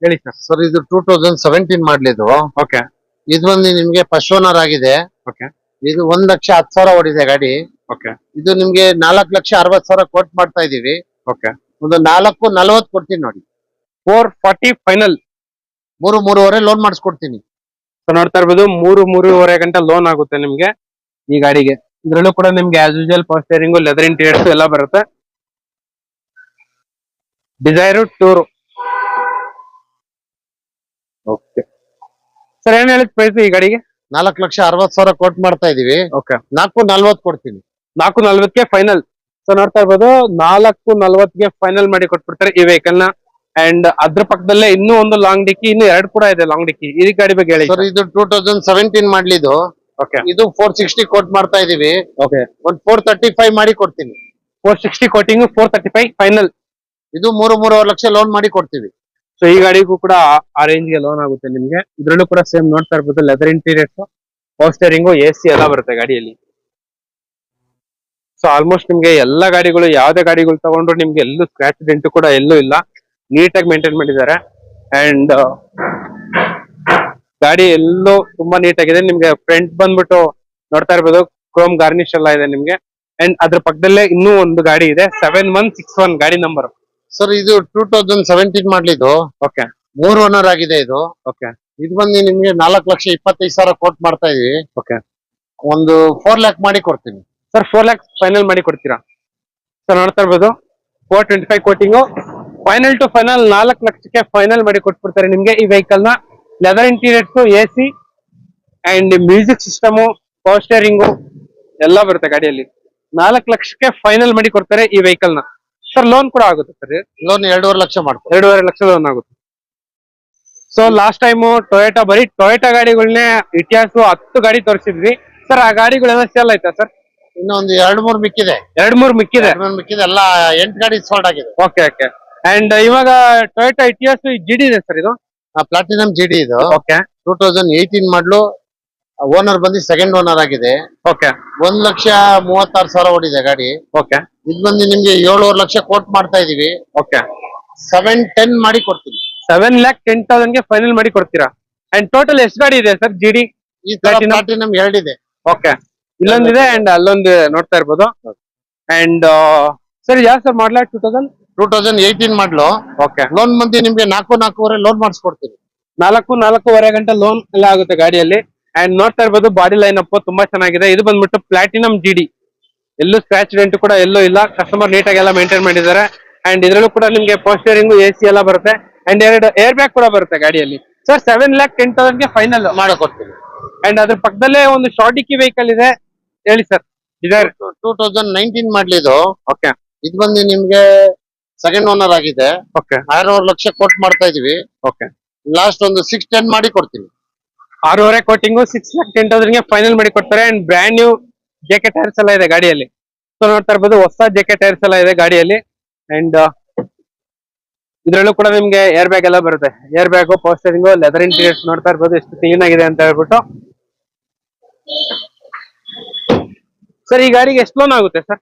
ಹೇಳಿ ಸರ್. ಸರ್ ಇದು 2017 ಮಾಡ್ಲಿದ್ದು. ಓಕೆ ಇದು ಬಂದು ನಿಮ್ಗೆ ಫಸ್ಟ್ ಓನರ್ ಆಗಿದೆ. ಓಕೆ ಇದು 1,10,000 ಓಡಿದೆ ಗಾಡಿ. ಓಕೆ ಇದು ನಿಮ್ಗೆ 4,60,000 ಕೋಟ್ ಮಾಡ್ತಾ ಇದೀವಿ. ಓಕೆ ಒಂದು 4,40 ಕೊಡ್ತೀನಿ ನೋಡಿ. 440 ಫೈನಲ್. 3.5 ಲೋನ್ ಮಾಡಿಸ್ಕೊಡ್ತೀನಿ. ಸೊ ನೋಡ್ತಾ ಇರ್ಬೋದು 3-3.5 ಗಂಟೆ ಲೋನ್ ಆಗುತ್ತೆ ನಿಮ್ಗೆ ಈ ಗಾಡಿಗೆ. ಇದ್ರಲ್ಲೂ ಕೂಡ ನಿಮ್ಗೆ ಆಸ್ ಯೂಶುವಲ್ ಪೋಸ್ಟರಿಂಗು, ಲೆದರ್ ಇಂಟೀರಿಯರ್ಸ್ ಎಲ್ಲ ಬರುತ್ತೆ. Dzire tour. ಓಕೆ ಸರ್ ಏನ್ ಹೇಳಿದ್ ಪ್ರೈಸ್ ಈ ಗಾಡಿಗೆ? 4,60,000 ಕೋಟ್ ಮಾಡ್ತಾ ಇದೀವಿ. ಓಕೆ 4,40 ಕೊಡ್ತೀನಿ. 440 ಫೈನಲ್. ಸೊ ನೋಡ್ತಾ ಇರ್ಬೋದು 440 ಫೈನಲ್ ಮಾಡಿ ಕೊಟ್ಬಿಡ್ತಾರೆ ಈ ವೆಹಿಕಲ್ ನ. ಅಂಡ್ ಅದ್ರ ಪಕ್ಕದಲ್ಲೇ ಇನ್ನೂ ಒಂದು ಲಾಂಗ್ ಡಿಕ್ಕಿ, ಇನ್ನು 2 ಕೂಡ ಇದೆ ಲಾಂಗ್ ಡಿಕ್ಕಿ. ಈ ಗಾಡಿ ಬಗ್ಗೆ ಹೇಳಿ ಸರ್. ಇದು 2017 ಮಾಡ್ಲಿದ್ದು. ಓಕೆ ಇದು 460 ಕೋಟ್ ಮಾಡ್ತಾ ಇದೀವಿ. ಓಕೆ ಒಂದು 435 ಮಾಡಿ ಕೊಡ್ತೀನಿ. 460 ಕೋಟಿಂಗ್ 435 ಫೈನಲ್. ಇದು 3.5 ಲಕ್ಷ ಲೋನ್ ಮಾಡಿ ಕೊಡ್ತೀವಿ. ಸೊ ಈ ಗಾಡಿಗೂ ಕೂಡ ಆ ರೇಂಜ್ ಗೆ ಲೋನ್ ಆಗುತ್ತೆ ನಿಮ್ಗೆ. ಇದ್ರಲ್ಲೂ ಕೂಡ ಸೇಮ್ ನೋಡ್ತಾ ಇರ್ಬೋದು ಲೆದರ್ ಇಂಟೀರಿಯರ್ಸ್, ಪೋಸ್ಟರಿಂಗು, AC ಎಲ್ಲ ಬರುತ್ತೆ ಗಾಡಿಯಲ್ಲಿ. ಸೊ ಆಲ್ಮೋಸ್ಟ್ ನಿಮ್ಗೆ ಎಲ್ಲಾ ಗಾಡಿಗಳು, ಯಾವ್ದೇ ಗಾಡಿಗಳು ತಗೊಂಡ್ರು ನಿಮ್ಗೆ ಎಲ್ಲೂ ಸ್ಕ್ರಾಚ್ ಡೆಂಟ್ ಕೂಡ ಎಲ್ಲೂ ಇಲ್ಲ. ನೀಟಾಗಿ ಮೇಂಟೈನ್ ಮಾಡಿದ್ದಾರೆ. ಅಂಡ್ ಗಾಡಿ ಎಲ್ಲೂ ತುಂಬಾ ನೀಟ್ ಆಗಿದೆ. ನಿಮ್ಗೆ ಫ್ರಂಟ್ ಬಂದ್ಬಿಟ್ಟು ನೋಡ್ತಾ ಇರ್ಬೋದು ಕ್ರೋಮ್ ಗಾರ್ನಿಶ್ ಎಲ್ಲ ಇದೆ ನಿಮ್ಗೆ. ಅಂಡ್ ಅದ್ರ ಪಕ್ಕದಲ್ಲೇ ಇನ್ನೂ ಒಂದು ಗಾಡಿ ಇದೆ 7161 ಗಾಡಿ ನಂಬರ್. ಸರ್ ಇದು 2017 ಮಾಡ್ಲಿದ್ದು. ಓಕೆ 3 ಓನರ್ ಆಗಿದೆ ಇದು. ಓಕೆ ಇದು ಬಂದು ನಿಮ್ಗೆ 4,25,000 ಕೋಟ್ ಮಾಡ್ತಾ ಇದೀವಿ. ಓಕೆ ಒಂದು 4 ಲ್ಯಾಕ್ ಮಾಡಿ ಕೊಡ್ತೀನಿ. ಸರ್ 4 lakhs ಫೈನಲ್ ಮಾಡಿ ಕೊಡ್ತೀರಾ? ಸರ್ ನೋಡ್ತಾ ಇರ್ಬೋದು 425 ಕೋಟಿಂಗು ಫೈನಲ್ ಟು ಫೈನಲ್ 4 ಲಕ್ಷಕ್ಕೆ ಫೈನಲ್ ಮಾಡಿ ಕೊಟ್ಬಿಡ್ತಾರೆ ನಿಮ್ಗೆ ಈ ವೆಹಿಕಲ್ ನ. Leather interiors, AC and music system, power steering ಎಲ್ಲ ಬರುತ್ತೆ ಗಾಡಿಯಲ್ಲಿ. 4 ಲಕ್ಷಕ್ಕೆ ಫೈನಲ್ ಮಾಡಿ ಕೊಡ್ತಾರೆ ಈ ವೆಹಿಕಲ್ ನ. ಸರ್ ಲೋನ್ ಕೂಡ ಆಗುತ್ತೆ ಸರ್. ಲೋನ್ 2.5 ಲಕ್ಷ ಮಾಡ್ತೀವಿ. 2.5 ಲಕ್ಷ ಲೋನ್ ಆಗುತ್ತೆ. ಸೊ ಲಾಸ್ಟ್ ಟೈಮ್ ಟೊಯೋಟಾ ಬರೀ ಟೊಯೋಟಾ ಗಾಡಿಗಳನ್ನೇ ಇತಿಹಾಸ 10 ಗಾಡಿ ತೋರಿಸಿದ್ವಿ ಸರ್. ಆ ಗಾಡಿಗಳೆಲ್ಲ ಸೇಲ್ ಆಯ್ತಾ ಸರ್? ಇನ್ನೊಂದು 2-3 ಮಿಕ್ಕಿದೆ. 2-3 ಮಿಕ್ಕಿದೆ. 2-3 ಮಿಕ್ಕಿದೆ. ಎಲ್ಲ 8 ಗಾಡಿ ಸೋಲ್ಡ್ ಆಗಿದೆ. Okay okay. ಅಂಡ್ ಇವಾಗ ಟೊಯೋಟಾ ಇತಿಹಾಸ GD ಇದೆ ಸರ್ ಇದು. ಪ್ಲಾಟಿನಂ GD ಇದು. ಓಕೆ 2018 ಮಾಡ್ಲು. ಓನರ್ ಬಂದು ಸೆಕೆಂಡ್ ಓನರ್ ಆಗಿದೆ. ಓಕೆ 1,36,000 ಓಡಿದೆ ಗಾಡಿ. ಓಕೆ ಇದು ಬಂದು ನಿಮ್ಗೆ 7.5 ಲಕ್ಷ ಕೋಟ್ ಮಾಡ್ತಾ ಇದೀವಿ. ಓಕೆ 710 ಮಾಡಿ ಕೊಡ್ತೀನಿ. 7,10,000 ಗೆ ಫೈನಲ್ ಮಾಡಿ ಕೊಡ್ತೀರಾ? ಅಂಡ್ ಟೋಟಲ್ ಎಷ್ಟು ಗಾಡಿ ಇದೆ ಸರ್ GD? ಈ ತರ ಪ್ಲಾಟಿನಂ 2 ಇದೆ. ಓಕೆ ಇಲ್ಲೊಂದಿದೆ ಅಂಡ್ ಅಲ್ಲೊಂದು ನೋಡ್ತಾ ಇರ್ಬೋದು. ಅಂಡ್ ಸರ್ ಯಾವ ಸರ್ ಮಾಡ್ಲಾ 2018 ಮಾಡ್ಲು. ಓಕೆ ಲೋನ್ ಬಂದು ನಿಮ್ಗೆ 4.5 ಲೋನ್ ಮಾಡಿಸ್ಕೊಡ್ತೀನಿ. 4.5 ಗಂಟೆ ಲೋನ್ ಎಲ್ಲ ಆಗುತ್ತೆ ಗಾಡಿಯಲ್ಲಿ. ಅಂಡ್ ನೋಡ್ತಾ ಇರ್ಬೋದು ಬಾಡಿ ಲೈನ್ ಅಪ್ ತುಂಬಾ ಚೆನ್ನಾಗಿದೆ. ಇದು ಬಂದ್ಬಿಟ್ಟು ಪ್ಲಾಟಿನಂ GD. ಎಲ್ಲೂ ಸ್ಕ್ರಾಚ್ ಡೆಂಟ್ ಕೂಡ ಎಲ್ಲೂ ಇಲ್ಲ. ಕಸ್ಟಮರ್ ನೀಟಾಗಿ ಎಲ್ಲ ಮೇಂಟೈನ್ ಮಾಡಿದ್ದಾರೆ. ಅಂಡ್ ಇದರಲ್ಲೂ ಕೂಡ ನಿಮ್ಗೆ ಪವರ್ ಸ್ಟೇರಿಂಗ್, AC ಎಲ್ಲ ಬರುತ್ತೆ. ಅಂಡ್ 2 ಏರ್ ಬ್ಯಾಗ್ ಕೂಡ ಬರುತ್ತೆ ಗಾಡಿಯಲ್ಲಿ. ಸರ್ 7,10,000 ಗೆ ಫೈನಲ್ ಮಾಡಕೊಡ್ತೀನಿ. ಅಂಡ್ ಅದ್ರ ಪಕ್ಕದಲ್ಲೇ ಒಂದು ಶಾರ್ಟಿಕಿ ವೆಹಿಕಲ್ ಇದೆ, ಹೇಳಿ ಸರ್. ಡಿಸೈರ್ 2019 ಮಾಡ್ಲಿದ್ದು. ಓಕೆ ಇದು ಬಂದು ನಿಮ್ಗೆ ಸೆಕೆಂಡ್ ಓನರ್ ಆಗಿದೆ. ಓಕೆ 6.5 ಲಕ್ಷ ಕೋಟ್ ಮಾಡ್ತಾ ಇದೀವಿ. ಓಕೆ ಲಾಸ್ಟ್ ಒಂದು 610 ಮಾಡಿ ಕೊಡ್ತೀನಿ. 6.5 ಕೋಟಿಂಗು 6,10,000 ಗೆ ಫೈನಲ್ ಮಾಡಿ ಕೊಡ್ತಾರೆ. And brand new JK tyres ಎಲ್ಲ ಇದೆ ಗಾಡಿಯಲ್ಲಿ. ಸೊ ನೋಡ್ತಾ ಇರ್ಬೋದು ಹೊಸ JK ಟೈರ್ಸ್ ಎಲ್ಲ ಇದೆ ಗಾಡಿಯಲ್ಲಿ. ಅಂಡ್ ಇದ್ರಲ್ಲೂ ಕೂಡ ನಿಮ್ಗೆ ಏರ್ ಬ್ಯಾಗ್ ಎಲ್ಲ ಬರುತ್ತೆ. Air bag, power steering, leather interiors ನೋಡ್ತಾ ಇರ್ಬೋದು ಎಷ್ಟು ಕ್ಲೀನ್ ಆಗಿದೆ ಅಂತ ಹೇಳ್ಬಿಟ್ಟು. ಸರ್ ಈ ಗಾಡಿಗೆ ಎಷ್ಟು ಲೋನ್ ಆಗುತ್ತೆ ಸರ್?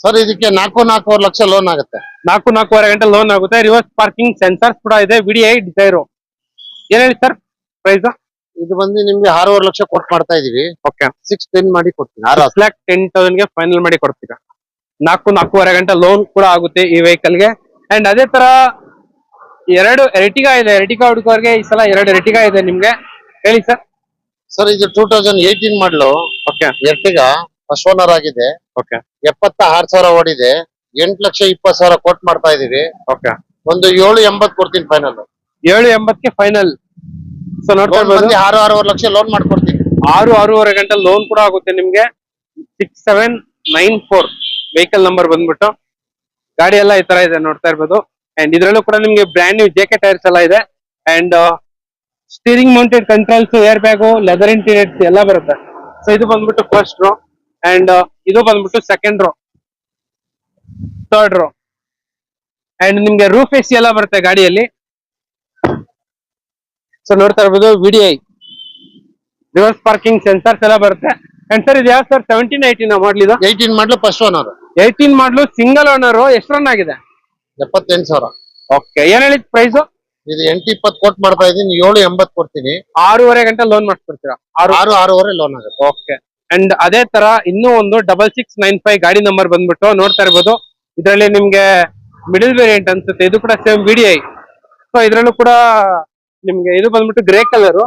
ಸರ್ ಇದಕ್ಕೆ 4.25 ಲಕ್ಷ ಲೋನ್ ಆಗುತ್ತೆ. 4.25 ಗಂಟೆ ಲೋನ್ ಆಗುತ್ತೆ. ರಿವರ್ಸ್ ಪಾರ್ಕಿಂಗ್ ಸೆನ್ಸರ್ಸ್ ಕೂಡ ಇದೆ. VDI ಡಿಸೈರು ಏನ್ ಹೇಳಿ ಸರ್ ಪ್ರೈಸ್? ಇದು ಬಂದು ನಿಮ್ಗೆ 6.5 ಲಕ್ಷ ಕೋಟ್ ಮಾಡ್ತಾ ಇದೀವಿ. ಓಕೆ 610 ಮಾಡಿ ಕೊಡ್ತೀನಿ. 6,10,000 ಗೆ ಫೈನಲ್ ಮಾಡಿ ಕೊಡ್ತೀರಾ? 4.25 ಗಂಟೆ ಲೋನ್ ಕೂಡ ಆಗುತ್ತೆ ಈ ವೆಹಿಕಲ್ ಗೆ. ಅಂಡ್ ಅದೇ ತರ 2 ಎರ್ಟಿಗಾ ಇದೆ. ಎರ್ಟಿಗಾ ಹುಡುಗರಿಗೆ ಈ ಸಲ 2 ಎರ್ಟಿಗಾ ಇದೆ ನಿಮ್ಗೆ, ಹೇಳಿ ಸರ್. ಸರ್ ಇದು 2018 ಮಾಡ್ಲು. ಓಕೆ ಎರ್ಟಿಗಾ ಫಸ್ಟ್ ಓನರ್ ಆಗಿದೆ. ಓಕೆ 76,000 ಓಡಿದೆ. 8,20,000 ಕೋಟ್ ಮಾಡ್ತಾ ಇದೀವಿ. ಓಕೆ ಒಂದು 7.80 ಕೊಡ್ತೀನಿ ಫೈನಲ್. 7.80 ಗೆ ಫೈನಲ್. ಸೊ ನೋಡ್ತಾ ಇರ್ಬೋದು 6.5 ಲಕ್ಷ ಲೋನ್ ಮಾಡ್ಕೊಡ್ತೀನಿ. 6.25 ಗಂಟೆ ಲೋನ್ ಕೂಡ ಆಗುತ್ತೆ ನಿಮ್ಗೆ. 6794 ವೆಹಿಕಲ್ ನಂಬರ್ ಬಂದ್ಬಿಟ್ಟು. ಗಾಡಿ ಎಲ್ಲ ಈ ತರ ಇದೆ ನೋಡ್ತಾ ಇರ್ಬೋದು. ಅಂಡ್ ಇದ್ರಲ್ಲೂ ಕೂಡ ನಿಮ್ಗೆ ಬ್ರ್ಯಾಂಡ್ ನ್ಯೂ JK ಟೈರ್ಸ್ ಎಲ್ಲ ಇದೆ. And steering mounted controls, air bag, leather interiors ಎಲ್ಲ ಬರುತ್ತೆ. ಸೊ ಇದು ಬಂದ್ಬಿಟ್ಟು ಫಸ್ಟ್ ರೋ. ಅಂಡ್ ಇದು ಬಂದ್ಬಿಟ್ಟು second row, third row. And ನಿಮ್ಗೆ ರೂಫ್ AC ಎಲ್ಲ ಬರುತ್ತೆ ಗಾಡಿಯಲ್ಲಿ. ಸೊ ನೋಡ್ತಾ ಇರ್ಬೋದು VDI ರಿವರ್ಸ್ ಪಾರ್ಕಿಂಗ್ ಸೆನ್ಸರ್ಸ್ ಎಲ್ಲ ಬರುತ್ತೆ. ಅಂಡ್ ಸರ್ ಇದು ಯಾವ ಸರ್ 17, 18 ಮಾಡಲ್ ಇದು? 18 ಮಾಡ್ಲು ಫಸ್ಟ್ ಓನರ್. 18 ಮಾಡಲು ಸಿಂಗಲ್ ಓನರ್. ಎಷ್ಟು ರನ್ ಆಗಿದೆ? 78,000. ಓಕೆ ಏನ್ ಹೇಳಿದ್ ಪ್ರೈಸ್? ಇದು 8.20 ಕೋಟ್ ಮಾಡ್ತಾ ಇದೀನಿ. 7.80 ಕೊಡ್ತೀನಿ. 6.5 ಗಂಟೆ ಲೋನ್ ಮಾಡಿಸ್ಕೊಡ್ತೀರಾ? 6.5 ಲೋನ್ ಆಗುತ್ತೆ. ಓಕೆ. ಅಂಡ್ ಅದೇ ತರ ಇನ್ನೂ ಒಂದು 6695 ಗಾಡಿ ನಂಬರ್ ಬಂದ್ಬಿಟ್ಟು ನೋಡ್ತಾ ಇರ್ಬೋದು. ಇದರಲ್ಲಿ ನಿಮ್ಗೆ ಮಿಡಲ್ ವೇರಿಯಂಟ್ ಅನ್ಸುತ್ತೆ. ಇದು ಕೂಡ ಸೇಮ್ VDI. ಸೊ ಇದ್ರಲ್ಲೂ ಕೂಡ ನಿಮ್ಗೆ ಇದು ಬಂದ್ಬಿಟ್ಟು ಗ್ರೇ ಕಲರ್.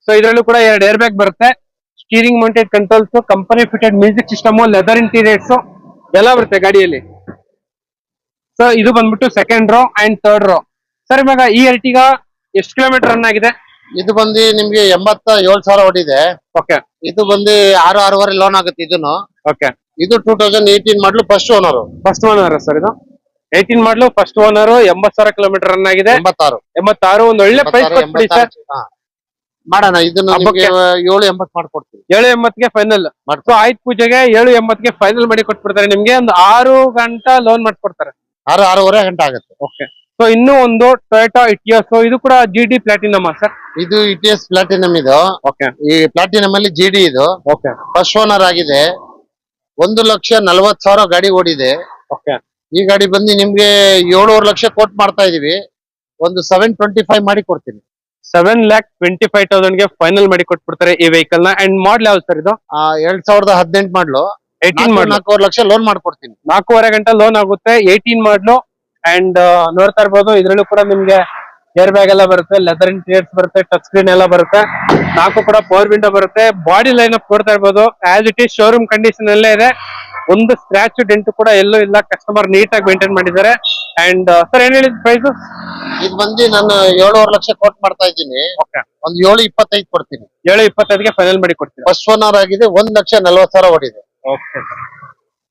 ಸೊ ಇದ್ರಲ್ಲೂ ಕೂಡ 2 ಏರ್ ಬ್ಯಾಗ್ ಬರುತ್ತೆ. Steering mounted controls, company fitted music system, leather interiors ಎಲ್ಲ ಬರುತ್ತೆ ಗಾಡಿಯಲ್ಲಿ. ಸೊ ಇದು ಬಂದ್ಬಿಟ್ಟು second row and third row. Sir ಇವಾಗ ಈ ಎರ್ಟಿಗಾ ಎಷ್ಟು ಕಿಲೋಮೀಟರ್ ರನ್ ಆಗಿದೆ? ಇದು ಬಂದು ನಿಮ್ಗೆ 87,000 ಓಡಿದೆ. ಓಕೆ ಇದು ಬಂದು 6.5 ಲೋನ್ ಆಗುತ್ತೆ ಇದನ್ನು. ಓಕೆ ಇದು 2018 model first owner. First owner sir ಇದು 18 ಮಾಡಲು ಫಸ್ಟ್ ಓನರ್. 80,000 ಕಿಲೋಮೀಟರ್ ರನ್ ಆಗಿದೆ. 86 ಒಂದು ಒಳ್ಳೆ ಪ್ರೈಸ್ ಕೊಟ್ಬಿಡಿ ಸರ್. ಮಾಡೋಣ. ಇದನ್ನ 7.80 ಮಾಡ್ಕೊಡ್ತೀವಿ. 7.80 ಗೆ ಫೈನಲ್. ಸೊ ಆಯ್ತು ಪೂಜೆಗೆ 7.80 ಗೆ ಫೈನಲ್ ಮಾಡಿ ಕೊಟ್ಬಿಡ್ತಾರೆ ನಿಮ್ಗೆ. ಒಂದು 6 ಗಂಟೆ ಲೋನ್ ಮಾಡ್ಕೊಡ್ತಾರೆ. 6.5 ಗಂಟೆ ಆಗುತ್ತೆ. ಓಕೆ. ಸೊ ಇನ್ನೂ ಒಂದು ಟೊಯೋಟಾ ಇಟಿಯೋಸ್. ಇದು ಕೂಡ GD ಪ್ಲಾಟಿನಮ್ ಸರ್? ಇದು ಇಟಿಎಸ್ ಪ್ಲಾಟಿನಮ್ ಇದು. ಓಕೆ. ಈ ಪ್ಲಾಟಿನಮ್ ಅಲ್ಲಿ GD ಇದು. ಓಕೆ. ಫಸ್ಟ್ ಓನರ್ ಆಗಿದೆ. 1,40,000 ಗಾಡಿ ಓಡಿದೆ. ಓಕೆ. ಈ ಗಾಡಿ ಬಂದು ನಿಮ್ಗೆ 7.5 ಲಕ್ಷ ಕೋಟ್ ಮಾಡ್ತಾ ಇದೀವಿ. ಒಂದು 725 ಮಾಡಿ ಕೊಡ್ತೀನಿ. 7,25,000 ಗೆ ಫೈನಲ್ ಮಾಡಿ ಕೊಟ್ಬಿಡ್ತಾರೆ ಈ ವೆಹಿಕಲ್ ನ. ಅಂಡ್ ಮಾಡ್ಲ್ ಯಾವ್ದು ಸರ್ ಇದು? 2018 ಮಾಡ್ಲು 18 ಮಾಡ್ಲು. 4.5 ಲಕ್ಷ ಲೋನ್ ಮಾಡ್ಕೊಡ್ತೀನಿ. 4.5 ಗಂಟೆ ಲೋನ್ ಆಗುತ್ತೆ. 18 ಮಾಡ್ಲು. ಅಂಡ್ ನೋಡ್ತಾ ಇರ್ಬೋದು, ಇದ್ರಲ್ಲೂ ಕೂಡ ನಿಮ್ಗೆ ಏರ್ ಬ್ಯಾಗ್ ಎಲ್ಲ ಬರುತ್ತೆ, ಲೆದರ್ ಇಂಟೀರಿಯರ್ಸ್ ಬರುತ್ತೆ, ಟಚ್ ಸ್ಕ್ರೀನ್ ಎಲ್ಲ ಬರುತ್ತೆ, 4 ಕೂಡ ಪವರ್ ವಿಂಡೋ ಬರುತ್ತೆ. ಬಾಡಿ ಲೈನ್ ಅಪ್ ನೋಡ್ತಾ ಇರ್ಬೋದು, as it is showroom condition ಅಲ್ಲೇ ಇದೆ. ಒಂದು ಸ್ಕ್ರಾಚ್ ಡೆಂಟ್ ಕೂಡ ಎಲ್ಲೂ ಇಲ್ಲ. ಕಸ್ಟಮರ್ ನೀಟಾಗಿ ಮೇಂಟೈನ್ ಮಾಡಿದ್ದಾರೆ. ಅಂಡ್ ಸರ್ ಏನ್ ಹೇಳಿದ್ ಪ್ರೈಸ್? ಇದು ಬಂದು ನಾನು 7.5 ಲಕ್ಷ ಕೋಟ್ ಮಾಡ್ತಾ ಇದ್ದೀನಿ. ಓಕೆ, ಒಂದು 7.25 ಕೊಡ್ತೀನಿ. 7.25ಗೆ ಫೈನಲ್ ಮಾಡಿ ಕೊಡ್ತೀರಾ? ಫಸ್ಟ್ ಓನರ್ ಆಗಿದೆ. 1,40,40,000 ಓಡಿದೆ. ಓಕೆ.